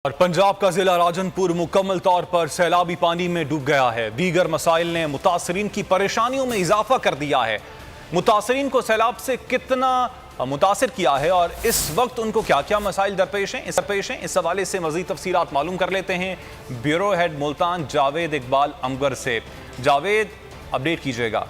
اور پنجاب کا ضلع راجنپور مکمل طور پر سیلابی پانی میں ڈوب گیا ہے۔ دیگر مسائل نے متاثرین کی پریشانیوں میں اضافہ کر دیا ہے۔ متاثرین کو سیلاب سے کتنا متاثر کیا ہے اور اس وقت ان کو کیا کیا مسائل درپیش ہیں، اس حوالے سے مزید تفصیلات معلوم کر لیتے ہیں بیورو ہیڈ ملتان جاوید اقبال امگر سے۔ جاوید، اپڈیٹ کیجئے گا۔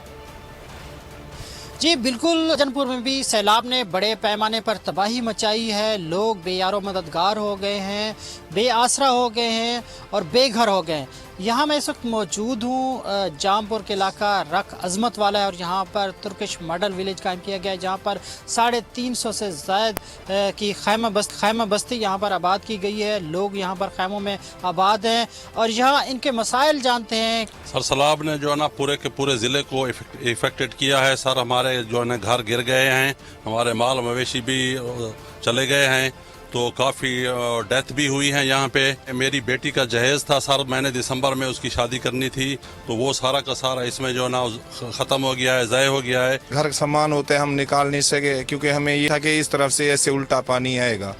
جی بالکل، راجنپور میں بھی سیلاب نے بڑے پیمانے پر تباہی مچائی ہے۔ لوگ بے یار و مددگار ہو گئے ہیں، بے آسرا ہو گئے ہیں اور بے گھر ہو گئے ہیں۔ یہاں میں اس وقت موجود ہوں، جامپور کے علاقہ رکھ عظمت والا ہے اور یہاں پر ترکش ماڈل ولیج قائم کیا گیا ہے، جہاں پر 350 سے زائد کی خیمہ بستی یہاں پر آباد کی گئی ہے۔ لوگ یہاں پر خیموں میں آباد ہیں اور یہاں ان کے مسائل جانتے ہیں۔ سر، سیلاب نے جو ہے نا پورے کے پورے ضلع کو افیکٹڈ کیا ہے۔ سر، ہمارے جو ہے نا گھر گر گئے ہیں، ہمارے مال مویشی بھی چلے گئے ہیں، تو کافی ڈیتھ بھی ہوئی ہیں یہاں پہ۔ میری بیٹی کا جہیز تھا سر، میں نے دسمبر میں اس کی شادی کرنی تھی، تو وہ سارا کا سارا اس میں جو ہے نا ختم ہو گیا ہے، ضائع ہو گیا ہے۔ گھر کا سامان ہوتے ہم نکال نہیں سکے کیونکہ ہمیں یہ تھا کہ اس طرف سے ایسے الٹا پانی آئے گا،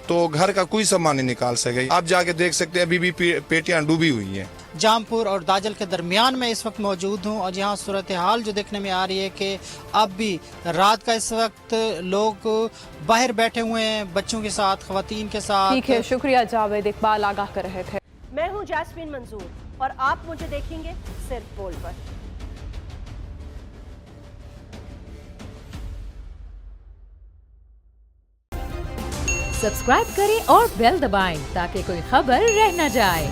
تو گھر کا کوئی سامان نہیں نکال سکے۔ آپ جا کے دیکھ سکتے ہیں ابھی بھی پیٹیاں ڈوبی ہوئی ہیں۔ جامپور اور داجل کے درمیان میں اس وقت موجود ہوں اور یہاں صورتحال جو دیکھنے میں آ رہی ہے کہ اب بھی رات کا اس وقت لوگ باہر بیٹھے ہوئے ہیں، بچوں کے ساتھ، خواتین کے ساتھ۔ ٹھیک ہے، شکریہ جاوید اقبال، آگاہ کر رہے تھے۔ میں ہوں جاسمین منظور اور آپ مجھے دیکھیں گے صرف بول پر۔ سبسکرائب کریں اور بیل دبائیں تاکہ کوئی خبر رہ نہ جائے۔